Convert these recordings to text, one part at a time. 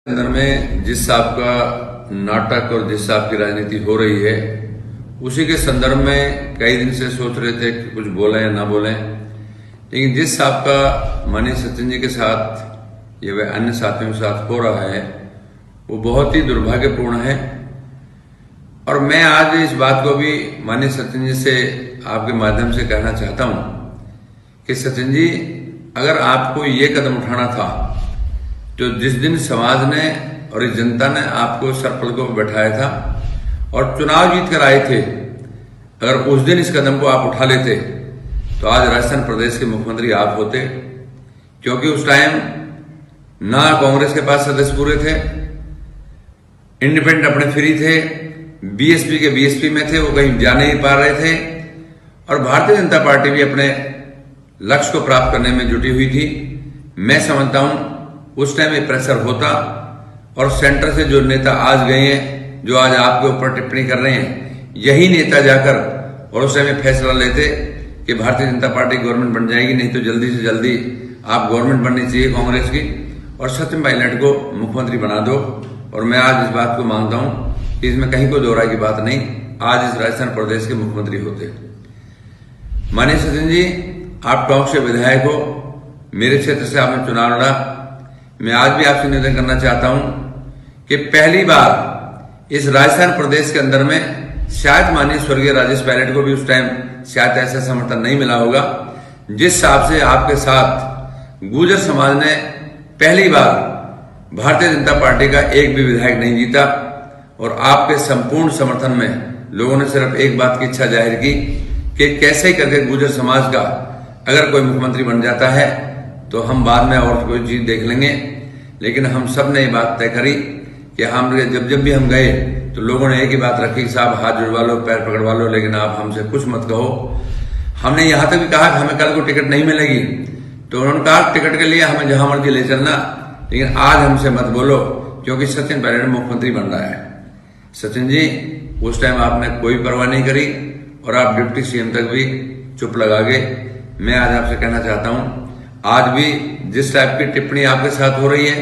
अंदर में जिस साहब का नाटक और जिस साहब की राजनीति हो रही है उसी के संदर्भ में कई दिन से सोच रहे थे कि कुछ बोलें या ना बोलें, लेकिन जिस साहब का माननीय सचिन जी के साथ या वह अन्य साथियों के साथ हो रहा है वो बहुत ही दुर्भाग्यपूर्ण है। और मैं आज इस बात को भी माननीय सचिन जी से आपके माध्यम से कहना चाहता हूं कि सचिन जी, अगर आपको ये कदम उठाना था जो जिस दिन समाज ने और इस जनता ने आपको सरपलकों पर बैठाया था और चुनाव जीत कर आए थे, अगर उस दिन इस कदम को आप उठा लेते तो आज राजस्थान प्रदेश के मुख्यमंत्री आप होते। क्योंकि उस टाइम ना कांग्रेस के पास सदस्य पूरे थे, इंडिपेंडेंट अपने फ्री थे, बीएसपी के बीएसपी में थे, वो कहीं जा नहीं पा रहे थे, और भारतीय जनता पार्टी भी अपने लक्ष्य को प्राप्त करने में जुटी हुई थी। मैं समझता हूं उस टाइम ये प्रेशर होता और सेंटर से जो नेता आज गए हैं, जो आज आपके ऊपर टिप्पणी कर रहे हैं, यही नेता जाकर और उस टाइम फैसला लेते कि भारतीय जनता पार्टी गवर्नमेंट बन जाएगी, नहीं तो जल्दी से जल्दी आप गवर्नमेंट बननी चाहिए कांग्रेस की और सचिन पायलट को मुख्यमंत्री बना दो। और मैं आज इस बात को मानता हूं कि इसमें कहीं कोई दोहराई की बात नहीं, आज इस राजस्थान प्रदेश के मुख्यमंत्री होते। माननीय सचिन जी, आप टोंक से विधायक हो, मेरे क्षेत्र से आपने चुनाव लड़ा। मैं आज भी आपसे निवेदन करना चाहता हूं कि पहली बार इस राजस्थान प्रदेश के अंदर में शायद माननीय स्वर्गीय राजेश पायलट को भी उस टाइम शायद ऐसा समर्थन नहीं मिला होगा जिस हिसाब से आपके साथ गुर्जर समाज ने पहली बार भारतीय जनता पार्टी का एक भी विधायक नहीं जीता। और आपके संपूर्ण समर्थन में लोगों ने सिर्फ एक बात की इच्छा जाहिर की कि कैसे करके गुर्जर समाज का अगर कोई मुख्यमंत्री बन जाता है तो हम बाद में और कोई चीज देख लेंगे। लेकिन हम सब ने ये बात तय करी कि हम जब भी हम गए तो लोगों ने एक ही बात रखी कि साहब हाथ जुड़वा लो, पैर पकड़वा लो, लेकिन आप हमसे कुछ मत कहो। हमने यहां तक भी कहा कि हमें कल को टिकट नहीं मिलेगी, तो उन्होंने कहा टिकट के लिए हमें जहां मर्जी ले चलना, लेकिन आज हमसे मत बोलो क्योंकि सचिन पायलट मुख्यमंत्री बन रहा है। सचिन जी, उस टाइम आपने कोई परवाह नहीं करी और आप डिप्टी सीएम तक भी चुप लगा गए। मैं आज आपसे कहना चाहता हूं, आज भी जिस टाइप की टिप्पणी आपके साथ हो रही है,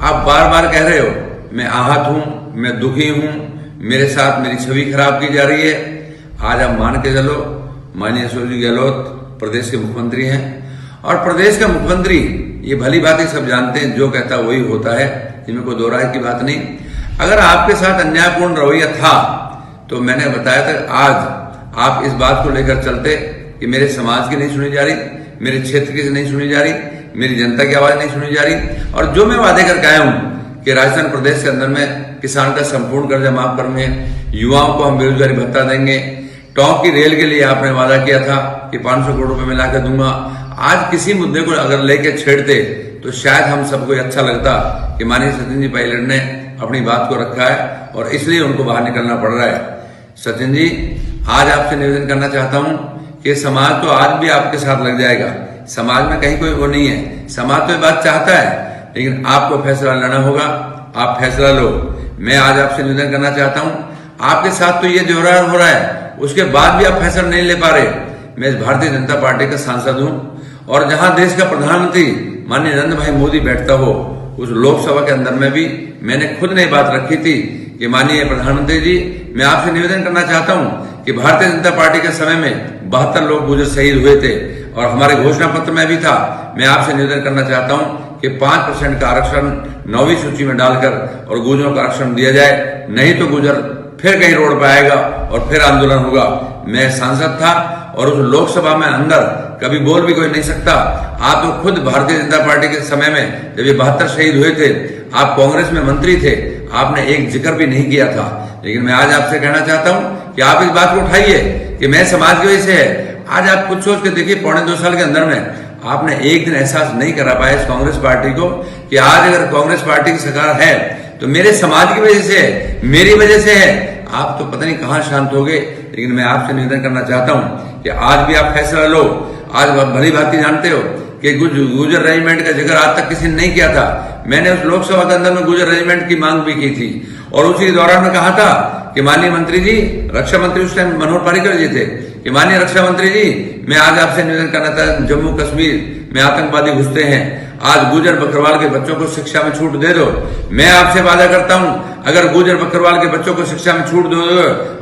आप बार बार कह रहे हो मैं आहत हूं, मैं दुखी हूं, मेरे साथ मेरी छवि खराब की जा रही है। आज आप मान के चलो, माननीय अशोक जी गहलोत प्रदेश के मुख्यमंत्री हैं और प्रदेश का मुख्यमंत्री ये भली बातें सब जानते हैं, जो कहता वही होता है, इसमें कोई दो राय की बात नहीं। अगर आपके साथ अन्यायपूर्ण रवैया था तो मैंने बताया था आज आप इस बात को लेकर चलते कि मेरे समाज की नहीं सुनी जा रही, मेरे क्षेत्र की नहीं सुनी जा रही, मेरी जनता की आवाज नहीं सुनी जा रही। और जो मैं वादे करके आया हूं कि राजस्थान प्रदेश के अंदर में किसान का संपूर्ण कर्जा माफ करेंगे, युवाओं को हम बेरोजगारी भत्ता देंगे, टोंक की रेल के लिए आपने वादा किया था कि 500 करोड़ रुपए में लाकर दूंगा। आज किसी मुद्दे को अगर लेके छेड़ते तो शायद हम सबको अच्छा लगता कि माननीय सचिन जी पायलट ने अपनी बात को रखा है और इसलिए उनको बाहर निकलना पड़ रहा है। सचिन जी, आज आपसे निवेदन करना चाहता हूं कि समाज तो आज भी आपके साथ लग जाएगा, समाज में कहीं कोई वो नहीं है, समाज तो ये बात चाहता है, लेकिन आपको फैसला लेना होगा, आप फैसला लो। मैं आज आपसे निवेदन करना चाहता हूं, आपके साथ तो ये जोरार हो रहा है, उसके बाद भी आप फैसला नहीं ले पा रहे। मैं इस भारतीय जनता पार्टी का सांसद हूं और जहां देश का प्रधानमंत्री माननीय नरेंद्र भाई मोदी बैठता हो, उस लोकसभा के अंदर में भी मैंने खुद ने बात रखी थी कि माननीय प्रधानमंत्री जी, मैं आपसे निवेदन करना चाहता हूं कि भारतीय जनता पार्टी के समय में 72 लोग गुर्जर शहीद हुए थे और हमारे घोषणा पत्र में भी था। मैं आपसे निवेदन करना चाहता हूं कि 5% का आरक्षण 9वीं सूची में डालकर और गुर्जरों का आरक्षण दिया जाए, नहीं तो गुर्जर फिर कहीं रोड पर आएगा और फिर आंदोलन होगा। मैं सांसद था और उस लोकसभा में अंदर कभी बोल भी कोई नहीं सकता। आप तो खुद भारतीय जनता पार्टी के समय में जब ये 72 शहीद हुए थे, आप कांग्रेस में मंत्री थे, आपने एक जिक्र भी नहीं किया था। लेकिन मैं आज आपसे कहना चाहता हूं कि आप इस बात को उठाइए कि मैं समाज की वजह से है। आज आप खुद सोच के देखिए, 2.25 साल के अंदर में आपने एक दिन एहसास नहीं करा पाया इस कांग्रेस पार्टी को कि आज अगर कांग्रेस पार्टी की सरकार है तो मेरे समाज की वजह से है, मेरी वजह से है। आप तो पता नहीं कहां शांत हो गए। लेकिन मैं आपसे निवेदन करना चाहता हूं कि आज भी आप फैसला लो। आज भली भांति जानते हो कि गुर्जर रेजिमेंट का जिक्र आज तक किसी ने नहीं किया था। मैंने उस लोकसभा के अंदर में गुर्जर रेजिमेंट की मांग भी की थी और उसी दौरान में कहा था कि माननीय मंत्री जी, रक्षा मंत्री उस टाइम मनोहर पर्रिकर जी थे, कि माननीय रक्षा मंत्री जी, मैं आज आपसे निवेदन करना था, जम्मू कश्मीर में आतंकवादी घुसते हैं, आज गुजर बकरवाल के बच्चों को शिक्षा में छूट दे दो। मैं आपसे वादा करता हूं, अगर गुजर बकरवाल के बच्चों को शिक्षा में छूट दो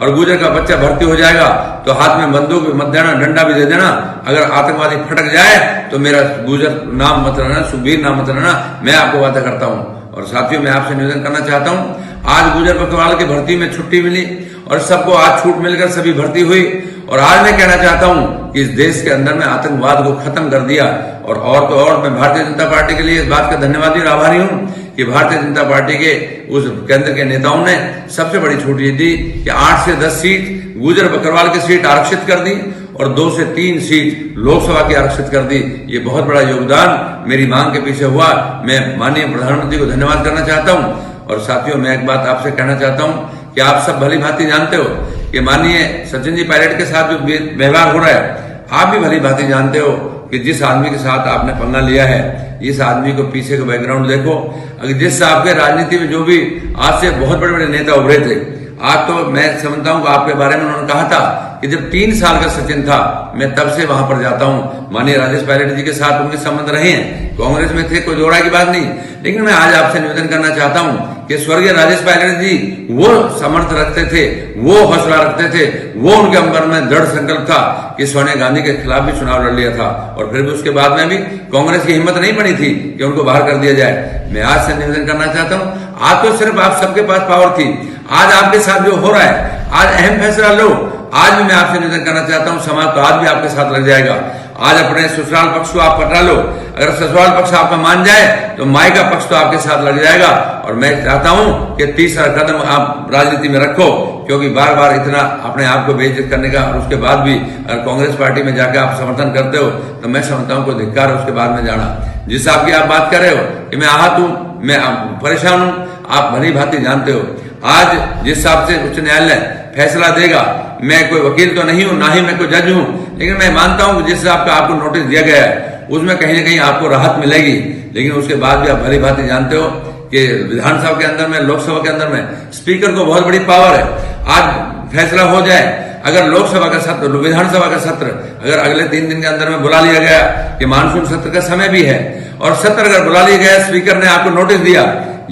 और गुजर का बच्चा भर्ती हो जाएगा तो हाथ में बंदूक भी मत देना, डंडा भी दे देना। अगर आतंकवादी फटक जाए तो मेरा गुजर नाम मत रहना, सुखबीर नाम मत रहना, मैं आपको वादा करता हूं। और साथियों, मैं आपसे निवेदन करना चाहता हूं, आज गुजर बकरवाल की भर्ती में छुट्टी मिली और सबको आज छूट मिलकर सभी भर्ती हुई। और आज मैं कहना चाहता हूं कि इस देश के अंदर में आतंकवाद को खत्म कर दिया। और तो और मैं भारतीय जनता पार्टी के लिए इस बात का धन्यवादी और आभारी हूं कि भारतीय जनता पार्टी के उस केंद्र के नेताओं ने सबसे बड़ी छूट ये दी कि 8 से 10 सीट गुजर बकरवाल की सीट आरक्षित कर दी और 2 से 3 सीट लोकसभा की आरक्षित कर दी। ये बहुत बड़ा योगदान मेरी मांग के पीछे हुआ। मैं माननीय प्रधानमंत्री को धन्यवाद करना चाहता हूं। और साथियों, मैं एक बात आपसे कहना चाहता हूं कि आप सब भली भांति जानते हो कि माननीय सचिन जी पायलट के साथ जो व्यवहार हो रहा है, आप भी भली भांति जानते हो कि जिस आदमी के साथ आपने पंगा लिया है, इस आदमी को पीछे का बैकग्राउंड देखो। अगर जिस आपके राजनीति में जो भी आज से बहुत बड़े बड़े नेता उभरे थे, आज तो मैं समझता हूं कि आपके बारे में उन्होंने कहा था कि जब 3 साल का सचिन था, मैं तब से वहां पर जाता हूं। माननीय राजेश पायलट जी के साथ उनके संबंध रहे हैं, कांग्रेस में थे, कोई जोड़ा की बात नहीं। लेकिन मैं आज आपसे निवेदन करना चाहता हूं कि स्वर्गीय राजेश पायलट जी वो समर्थ रखते थे, वो हौसला रखते थे, वो उनके अंदर में दृढ़ संकल्प था कि सोनिया गांधी के खिलाफ भी चुनाव लड़ लिया था और फिर भी उसके बाद में भी कांग्रेस की हिम्मत नहीं बनी थी कि उनको बाहर कर दिया जाए। मैं आज से निवेदन करना चाहता हूं, आज तो सिर्फ आप सबके पास पावर थी, आज आपके साथ जो हो रहा है, आज अहम फैसला लो। आज भी मैं आपसे निवेदन करना चाहता हूं, समाज तो आज भी आपके साथ लग जाएगा। आज अपने ससुराल पक्ष को आप पटा लो, अगर ससुराल पक्ष आपका मान जाए तो माई का पक्ष तो आपके साथ लग जाएगा। और मैं चाहता हूं कि तीसरा कदम आप राजनीति में रखो, क्योंकि बार बार इतना अपने आप को बेइज्जत करने का और उसके बाद भी अगर कांग्रेस पार्टी में जाकर आप समर्थन करते हो तो मैं समझता हूं को धिक्कार है उसके बाद में जाना। जिस आपकी आप बात कर रहे हो कि मैं आहत हूं, मैं परेशान हूं, आप भली भांति जानते हो। आज जिस हिसाब से उच्च न्यायालय फैसला देगा, मैं कोई वकील तो नहीं हूं, ना ही मैं कोई जज हूं, लेकिन मैं मानता हूं कि जिस हिसाब का आपको नोटिस दिया गया है उसमें कहीं ना कहीं आपको राहत मिलेगी। लेकिन उसके बाद भी आप भली भांति जानते हो कि विधानसभा के अंदर में, लोकसभा के अंदर में स्पीकर को बहुत बड़ी पावर है। आज फैसला हो जाए, अगर लोकसभा का सत्र, विधानसभा का सत्र अगर अगले 3 दिन के अंदर में बुला लिया गया कि मानसून सत्र का समय भी है और सत्र अगर बुला लिया गया, स्पीकर ने आपको नोटिस दिया,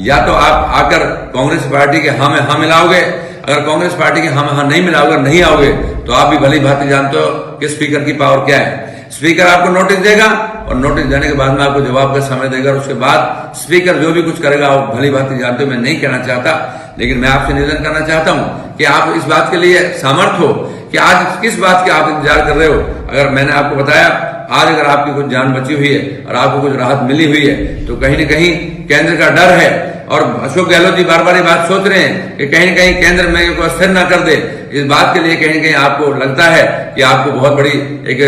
या तो आप आकर कांग्रेस पार्टी के हाँ में हाँ मिलाओगे, अगर कांग्रेस पार्टी के हाँ में हाँ नहीं मिलाओगे, नहीं आओगे तो आप भी भली भांति जानते हो कि स्पीकर की पावर क्या है। स्पीकर आपको नोटिस देगा और नोटिस देने के बाद में आपको जवाब का समय देगा और उसके बाद स्पीकर जो भी कुछ करेगा वो भली भांति जानते हो। मैं नहीं कहना चाहता, लेकिन मैं आपसे निवेदन करना चाहता हूं कि आप इस बात के लिए सामर्थ हो कि आज किस बात के आप इंतजार कर रहे हो। अगर मैंने आपको बताया आज अगर आपकी कुछ जान बची हुई है और आपको कुछ राहत मिली हुई है तो कहीं न कहीं केंद्र का डर है। और अशोक गहलोत जी बार बार ये बात सोच रहे हैं कि कहीं न कहीं केंद्र में को अस्थिर न कर दे। इस बात के लिए कहीं न कहीं आपको लगता है कि आपको बहुत बड़ी एक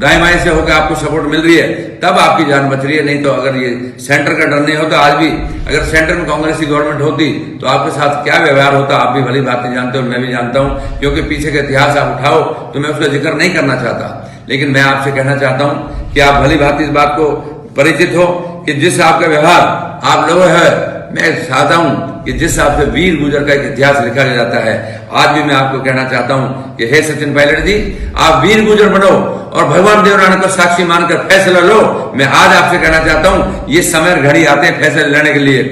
दाएं बाएं से होकर आपको सपोर्ट मिल रही है, तब आपकी जान बच रही है। नहीं तो अगर ये सेंटर का डर नहीं होता, आज भी अगर सेंटर में कांग्रेस की गवर्नमेंट होती तो आपके साथ क्या व्यवहार होता आप भी भली बातें जानते हो, मैं भी जानता हूं। क्योंकि पीछे का इतिहास आप उठाओ तो मैं उसका जिक्र नहीं करना चाहता, लेकिन मैं आपसे कहना चाहता हूं कि आप भली भांति इस बात को परिचित हो कि जिस आपका व्यवहार आप लोग है, मैं चाहता हूं कि जिस हिसाब से वीर गुजर का एक इतिहास लिखा जाता है, आज भी मैं आपको कहना चाहता हूं कि हे सचिन पायलट जी, आप वीर गुजर बनो और भगवान देवरानी को साक्षी मानकर फैसला लो। मैं आज आपसे कहना चाहता हूं ये समय घड़ी आते हैं फैसले लेने के लिए,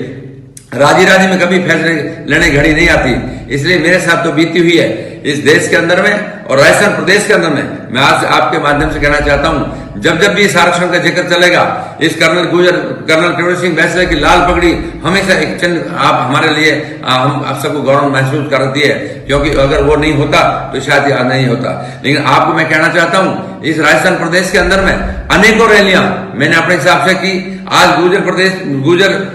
राजी राजी में कभी फैसले लेने घड़ी नहीं आती। इसलिए मेरे साथ तो बीती हुई है इस देश के अंदर में और राजस्थान प्रदेश के अंदर में। मैं आज आपके माध्यम से कहना चाहता हूं जब जब भी इस आरक्षण का जिक्र चलेगा, इस कर्नल टेवल सिंह बैसले की लाल पगड़ी हमेशा एक चिन्ह आप हमारे लिए हम आप सबको गौरव महसूस करती है, क्योंकि अगर वो नहीं होता तो शायद याद नहीं होता। लेकिन आपको मैं कहना चाहता हूं इस राजस्थान प्रदेश के अंदर में अनेकों रैलियां मैंने अपने हिसाब से की। आज गुजर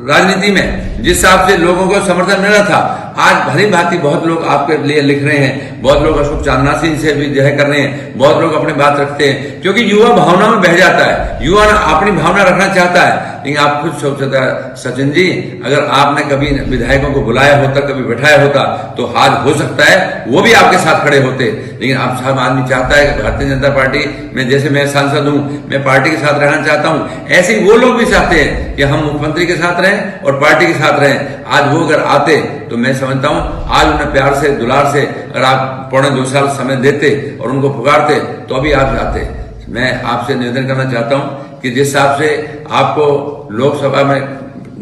राजनीति में जिस हिसाब से लोगों को समर्थन मिल रहा था, आज भली भांति बहुत लोग आपके लिए लिख रहे हैं, बहुत लोग अशोक चांदना सिंह से भी जो है कर रहे हैं, बहुत लोग अपनी बात रखते हैं, क्योंकि युवा भावना में बह जाता है, युवा अपनी भावना रखना चाहता है। लेकिन आप खुद सोचता है सचिन जी, अगर आपने कभी विधायकों को बुलाया होता, कभी बैठाया होता तो आज हो सकता है वो भी आपके साथ खड़े होते। लेकिन आप सब आदमी चाहता है कि भारतीय जनता पार्टी में, जैसे मैं सांसद हूं, मैं पार्टी के साथ रहना चाहता हूं, ऐसे ही वो लोग भी चाहते हैं कि हम मुख्यमंत्री के साथ रहें और पार्टी के साथ रहें। आज वो अगर आते तो मैं समझता हूं आज उन्हें प्यार से, दुलार से अगर आप 1.25 साल समय देते और उनको पुकारते तो अभी आप जाते। मैं आपसे निवेदन करना चाहता हूं कि जिस हिसाब से आपको लोकसभा में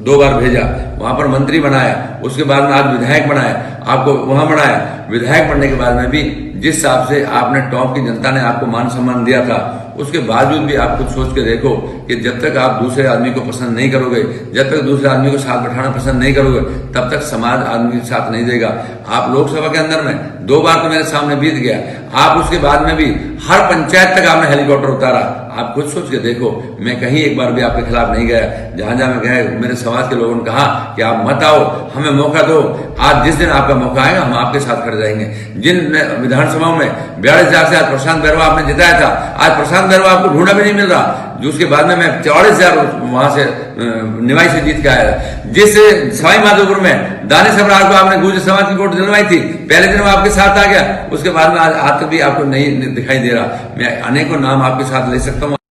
2 बार भेजा, वहां पर मंत्री बनाया, उसके बाद में आज विधायक बनाया, आपको वहां बनाया। विधायक बनने के बाद में भी जिस हिसाब से आपने टोंक की जनता ने आपको मान सम्मान दिया था, उसके बावजूद भी आप कुछ सोच के देखो कि जब तक आप दूसरे आदमी को पसंद नहीं करोगे, जब तक दूसरे आदमी को साथ बैठाना पसंद नहीं करोगे, तब तक समाज आदमी के साथ नहीं देगा। आप लोकसभा के अंदर में 2 बार तो मेरे सामने बीत गया, आप उसके बाद में भी हर पंचायत तक आपने हेलीकॉप्टर उतारा। आप खुद सोच के देखो, मैं कहीं एक बार भी आपके खिलाफ नहीं गया। जहां जहां मैं गया, मेरे समाज के लोगों ने कहा कि आप मत आओ, हमें मौका दो। आज जिस दिन आपका मौका आएगा, हम आपके साथ खड़े रहेंगे। जिन विधानसभाओं में 42,000 से आज प्रशांत बैरवा आपने जिताया था, आज प्रशांत बैरवा आपको ढूंढा भी नहीं मिल रहा। जो उसके बाद में मैं 44,000 वहां से निवाई से जीत के आया। जिस सवाई माधोपुर में दानिश अबरार को आपने गुर्जर समाज की वोट दिलवाई थी, पहले दिन वो आपके साथ आ गया, उसके बाद में आज तक भी आपको नहीं दिखाई दे रहा। मैं अनेकों नाम आपके साथ ले सकता हूँ।